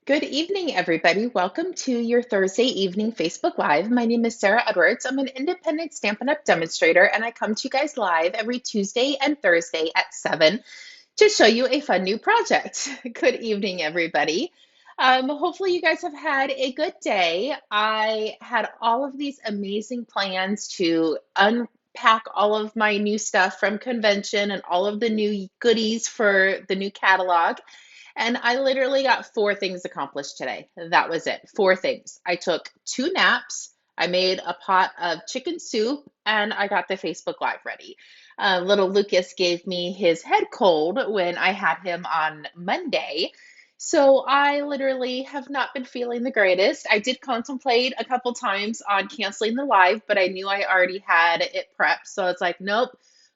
Good evening, everybody. Welcome to your Thursday evening Facebook Live. My name is Sarah Edwards. I'm an independent Stampin' Up! Demonstrator, and I come to you guys live every Tuesday and Thursday at 7 to show you a fun new project. Good evening, everybody. Hopefully, you guys have had a good day. I had all of these amazing plans to unpack all of my new stuff from convention and all of the new goodies for the new catalog. And I literally got four things accomplished today. That was it. Four things. I took two naps. I made a pot of chicken soup and I got the Facebook Live ready. Little Lucas gave me his head cold when I had him on Monday. So I literally have not been feeling the greatest. I did contemplate a couple times on canceling the live, but I knew I already had it prepped. So it's like, nope,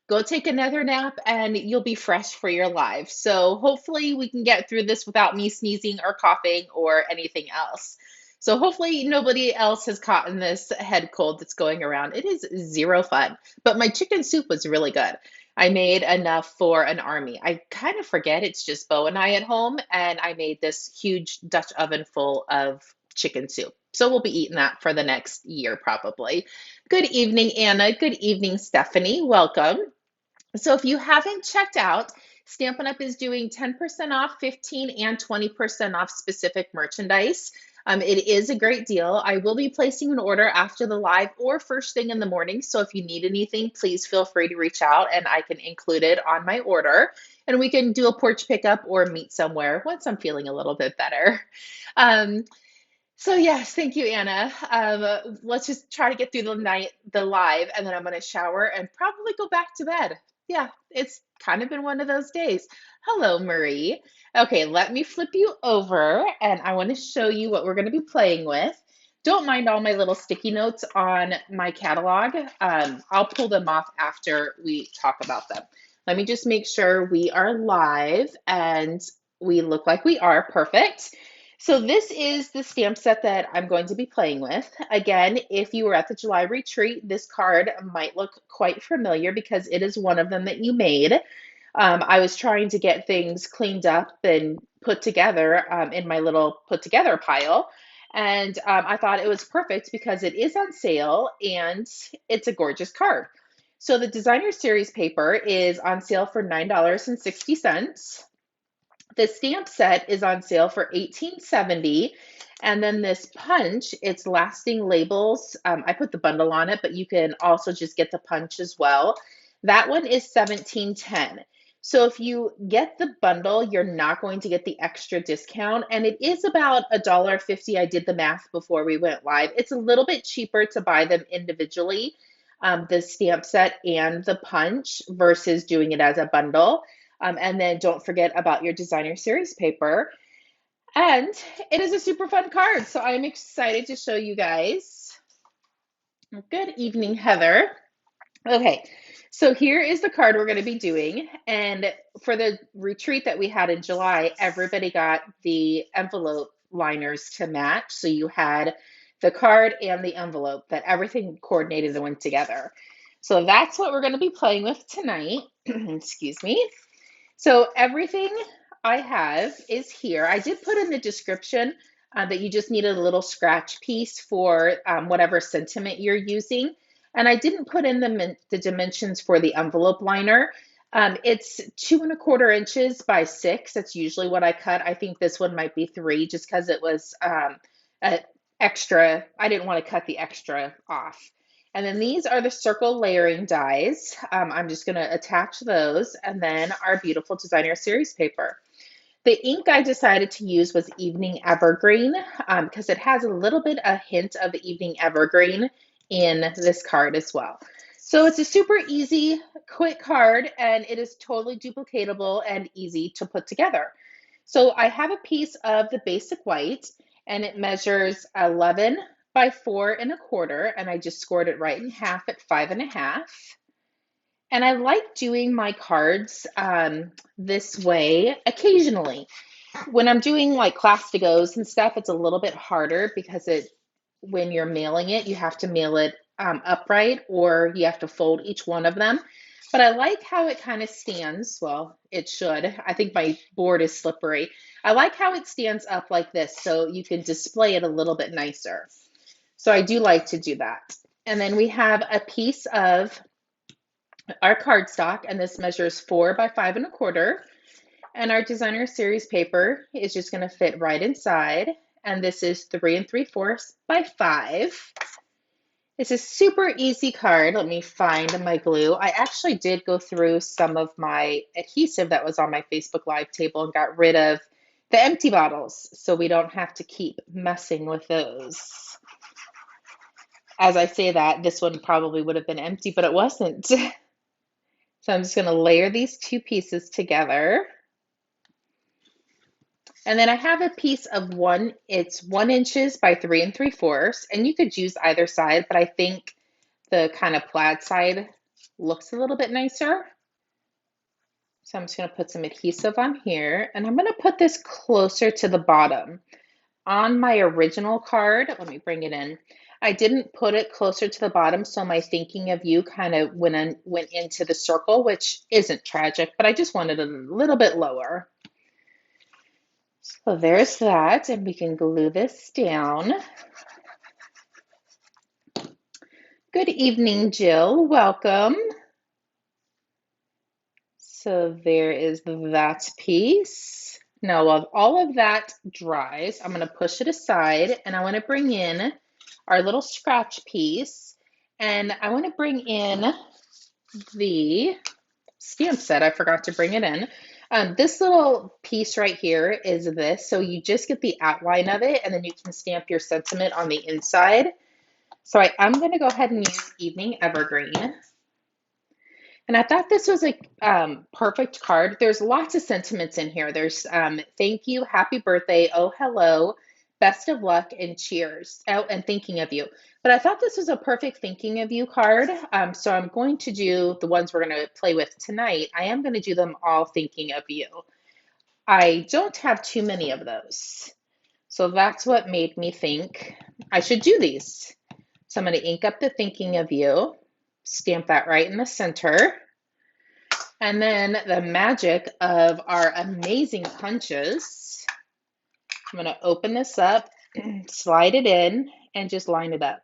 go take another nap and you'll be fresh for your live. So hopefully we can get through this without me sneezing or coughing or anything else. So hopefully nobody else has caught in this head cold that's going around. It is zero fun, but my chicken soup was really good. I made enough for an army. I kind of forget it's just Bo and I at home, and I made this huge Dutch oven full of chicken soup. So we'll be eating that for the next year probably. Good evening, Anna. Good evening, Stephanie. Welcome. So if you haven't checked out, Stampin' Up! Is doing 10% off, 15 and 20% off specific merchandise. It is a great deal. I will be placing an order after the live or first thing in the morning. So if you need anything, please feel free to reach out and I can include it on my order. And we can do a porch pickup or meet somewhere once I'm feeling a little bit better. Um, so yes, thank you, Anna. Let's just try to get through the live, and then I'm going to shower and probably go back to bed. Yeah, it's kind of been one of those days. Hello, Marie. Okay, let me flip you over, and I want to show you what we're going to be playing with. Don't mind all my little sticky notes on my catalog. I'll pull them off after we talk about them. Let me just make sure we are live and we look like we are. Perfect. So this is the stamp set that I'm going to be playing with. Again, if you were at the July retreat, this card might look quite familiar because it is one of them that you made. I was trying to get things cleaned up and put together in my little put together pile. And I thought it was perfect because it is on sale and it's a gorgeous card. So the designer series paper is on sale for $9.60. The stamp set is on sale for $18.70. And then this punch, it's lasting labels. I put the bundle on it, but you can also just get the punch as well. That one is $17.10. So if you get the bundle, you're not going to get the extra discount. And it is about $1.50. I did the math before we went live. It's a little bit cheaper to buy them individually, the stamp set and the punch, versus doing it as a bundle. And then don't forget about your designer series paper. And it is a super fun card. So I'm excited to show you guys. Good evening, Heather. Okay, so here is the card we're going to be doing. And for the retreat that we had in July, everybody got the envelope liners to match. So you had the card and the envelope, that everything coordinated and went together. So that's what we're going to be playing with tonight. Excuse me. So everything I have is here. I did put in the description that you just need a little scratch piece for whatever sentiment you're using. And I didn't put in the dimensions for the envelope liner. It's 2¼ inches by 6. That's usually what I cut. I think this one might be 3 just because it was extra. I didn't want to cut the extra off. And then these are the circle layering dies. I'm just going to attach those, and then our beautiful designer series paper. The ink I decided to use was Evening Evergreen because it has a little bit a hint of Evening Evergreen in this card as well. So it's a super easy, quick card, and it is totally duplicatable and easy to put together. So I have a piece of the basic white, and it measures 11 by 4¼ and I just scored it right in half at 5½. And I like doing my cards this way occasionally. When I'm doing like class to goes and stuff, it's a little bit harder because when you're mailing it, you have to mail it upright, or you have to fold each one of them. but I like how it kind of stands. Well, it should. I think my board is slippery. I like how it stands up like this so you can display it a little bit nicer. So I do like to do that. And then we have a piece of our cardstock, and this measures 4 by 5 1/4. And our designer series paper is just going to fit right inside. And this is 3 3/4 by 5. It's a super easy card. Let me find my glue. I actually did go through some of my adhesive that was on my Facebook Live table and got rid of the empty bottles so we don't have to keep messing with those. As I say that, this one probably would have been empty, but it wasn't. So I'm just going to layer these two pieces together. And then I have a piece of it's 1 inches by 3 3/4, and you could use either side, but I think the kind of plaid side looks a little bit nicer. So I'm just going to put some adhesive on here, and I'm going to put this closer to the bottom. On my original card, let me bring it in. I didn't put it closer to the bottom, so my thinking of you kind of went into the circle, which isn't tragic, but I just wanted it a little bit lower. So there's that, and we can glue this down. Good evening, Jill. Welcome. So there is that piece. Now, while all of that dries, I'm going to push it aside, and I want to bring in our little scratch piece, and I want to bring in the stamp set. I forgot to bring it in. This little piece right here is this. So you just get the outline of it, and then you can stamp your sentiment on the inside. So I'm going to go ahead and use Evening Evergreen. And I thought this was a perfect card. There's lots of sentiments in here. There's thank you, happy birthday, oh, hello, best of luck, and cheers. Oh, and thinking of you. But I thought this was a perfect thinking of you card. So I'm going to do the ones we're going to play with tonight. I am going to do them all thinking of you. I don't have too many of those. So that's what made me think I should do these. So I'm going to ink up the thinking of you. Stamp that right in the center. And then the magic of our amazing punches, I'm going to open this up, slide it in, and just line it up.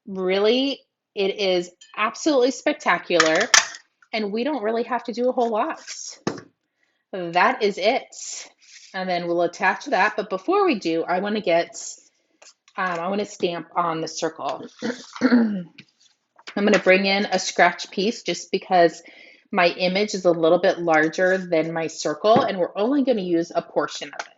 Really, it is absolutely spectacular, and we don't really have to do a whole lot. That is it. And then we'll attach that. But before we do, I want to stamp on the circle. I'm going to bring in a scratch piece just because my image is a little bit larger than my circle, and we're only going to use a portion of it.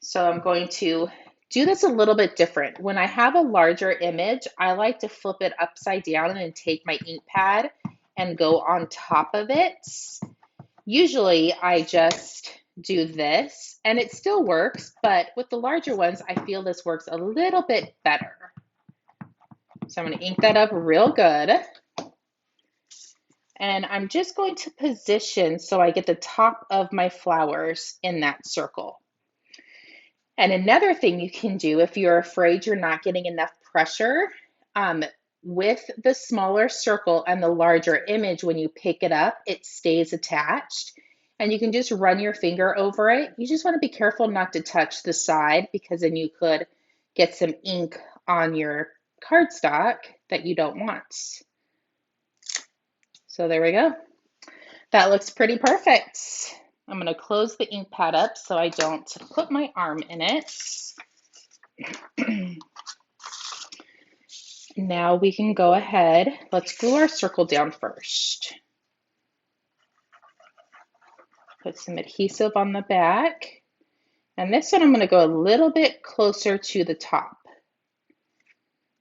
So I'm going to do this a little bit different. When I have a larger image, I like to flip it upside down and then take my ink pad and go on top of it. Usually I just do this, and it still works, but with the larger ones, I feel this works a little bit better. So I'm going to ink that up real good. And I'm just going to position so I get the top of my flowers in that circle. And another thing you can do if you're afraid you're not getting enough pressure, with the smaller circle and the larger image, when you pick it up, it stays attached. And you can just run your finger over it. You just want to be careful not to touch the side, because then you could get some ink on your cardstock that you don't want. So there we go. That looks pretty perfect. I'm going to close the ink pad up so I don't put my arm in it. Now we can go ahead. Let's glue our circle down first. Put some adhesive on the back. And this one I'm going to go a little bit closer to the top.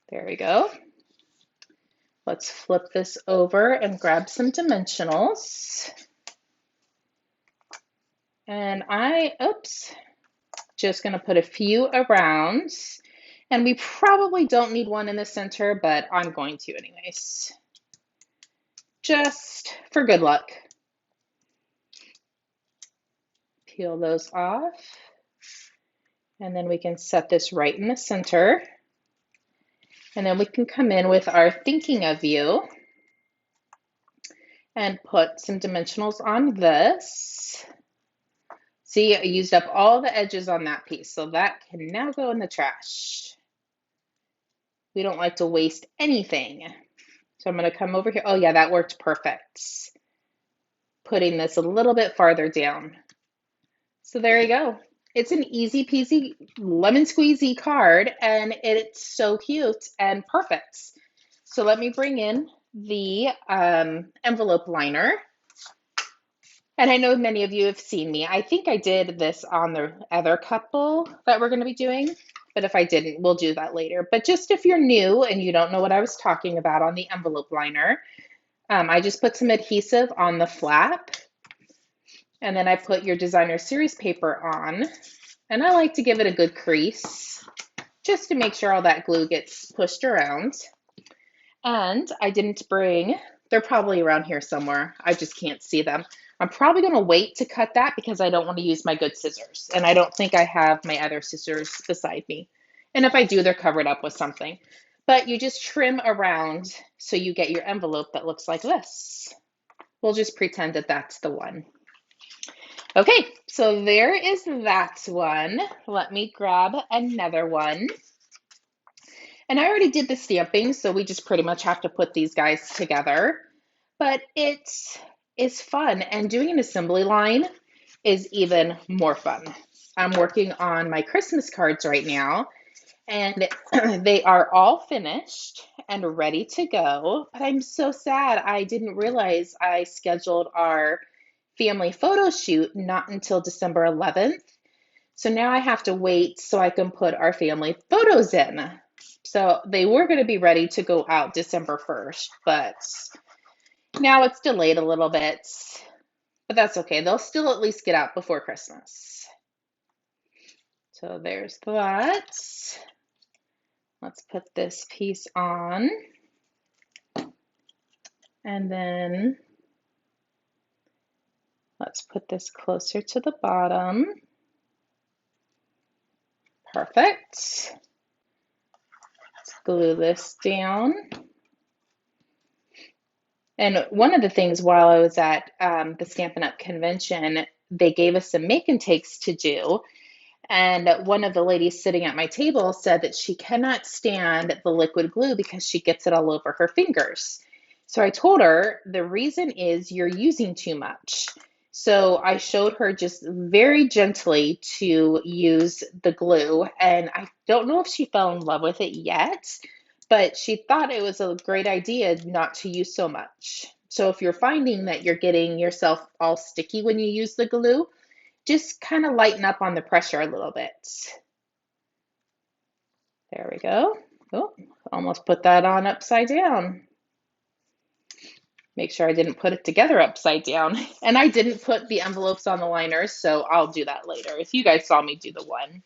There we go. Let's flip this over and grab some dimensionals. And just going to put a few around. And we probably don't need one in the center, but I'm going to anyways. Just for good luck. Peel those off. And then we can set this right in the center. And then we can come in with our thinking of you. and put some dimensionals on this. See, I used up all the edges on that piece, so that can now go in the trash. We don't like to waste anything. So I'm going to come over here. Oh yeah, that worked perfect. Putting this a little bit farther down. So there you go. It's an easy peasy lemon squeezy card, and it's so cute and perfect. So let me bring in the envelope liner. And I know many of you have seen me. I think I did this on the other couple that we're going to be doing, but if I didn't, we'll do that later. But just if you're new and you don't know what I was talking about on the envelope liner, I just put some adhesive on the flap, and then I put your designer series paper on, and I like to give it a good crease just to make sure all that glue gets pushed around. And I didn't bring, they're probably around here somewhere. I just can't see them. I'm probably going to wait to cut that because I don't want to use my good scissors. And I don't think I have my other scissors beside me. And if I do, they're covered up with something. But you just trim around so you get your envelope that looks like this. We'll just pretend that that's the one. Okay, so there is that one. Let me grab another one. And I already did the stamping, so we just pretty much have to put these guys together. But it is fun, and doing an assembly line is even more fun. I'm working on my Christmas cards right now, and they are all finished and ready to go. But I'm so sad I didn't realize I scheduled our family photo shoot not until December 11th. So now I have to wait so I can put our family photos in. So they were going to be ready to go out December 1st, but now it's delayed a little bit. But that's okay. They'll still at least get out before Christmas. So there's that. Let's put this piece on. And then let's put this closer to the bottom. Perfect. Let's glue this down. And one of the things while I was at the Stampin' Up! Convention, they gave us some make and takes to do. And one of the ladies sitting at my table said that she cannot stand the liquid glue because she gets it all over her fingers. So I told her the reason is you're using too much. So I showed her just very gently to use the glue, and I don't know if she fell in love with it yet, but she thought it was a great idea not to use so much. So if you're finding that you're getting yourself all sticky when you use the glue, just kind of lighten up on the pressure a little bit. There we go. Oh, almost put that on upside down. Make sure I didn't put it together upside down. And I didn't put the envelopes on the liners, so I'll do that later if you guys saw me do the one.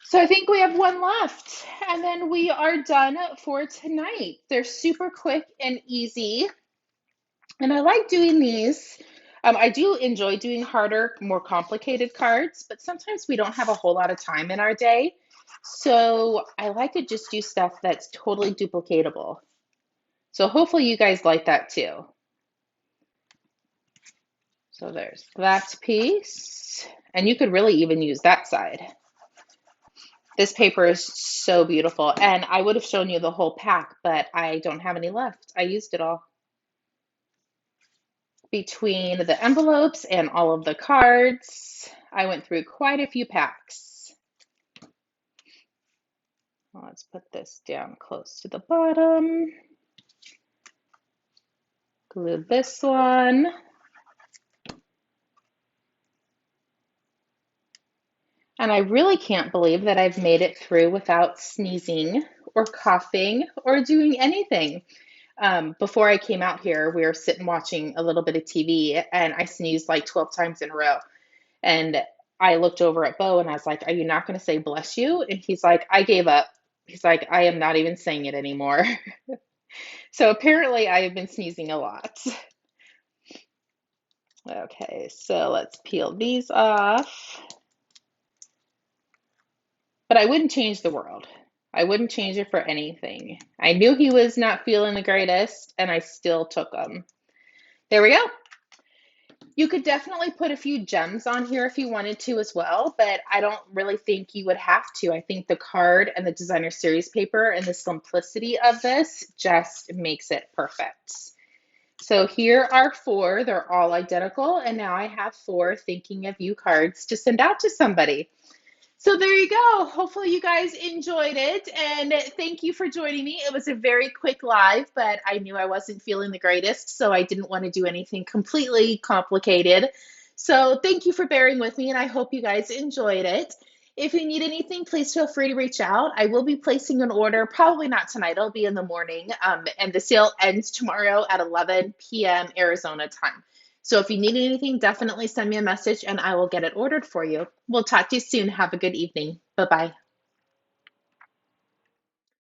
So I think we have one left, and then we are done for tonight. They're super quick and easy, and I like doing these. I do enjoy doing harder, more complicated cards, but sometimes we don't have a whole lot of time in our day. So I like to just do stuff that's totally duplicatable. So hopefully you guys like that too. So there's that piece, and you could really even use that side. This paper is so beautiful, and I would have shown you the whole pack, but I don't have any left. I used it all. Between the envelopes and all of the cards, I went through quite a few packs. Let's put this down close to the bottom. Glue this one. And I really can't believe that I've made it through without sneezing or coughing or doing anything. Before I came out here, we were sitting watching a little bit of TV, and I sneezed like 12 times in a row. And I looked over at Bo and I was like, "Are you not going to say bless you?" And he's like, "I gave up." He's like, "I am not even saying it anymore." So apparently I have been sneezing a lot. Okay, so let's peel these off. But I wouldn't change the world. I wouldn't change it for anything. I knew he was not feeling the greatest, and I still took him. There we go. You could definitely put a few gems on here if you wanted to as well, but I don't really think you would have to. I think the card and the designer series paper and the simplicity of this just makes it perfect. So here are four. They're all identical, and now I have four thinking of you cards to send out to somebody. So there you go. Hopefully you guys enjoyed it, and thank you for joining me. It was a very quick live, but I knew I wasn't feeling the greatest, so I didn't want to do anything completely complicated. So thank you for bearing with me, and I hope you guys enjoyed it. If you need anything, please feel free to reach out. I will be placing an order, probably not tonight, it'll be in the morning, and the sale ends tomorrow at 11 p.m. Arizona time. So if you need anything, definitely send me a message and I will get it ordered for you. We'll talk to you soon. Have a good evening. Bye bye.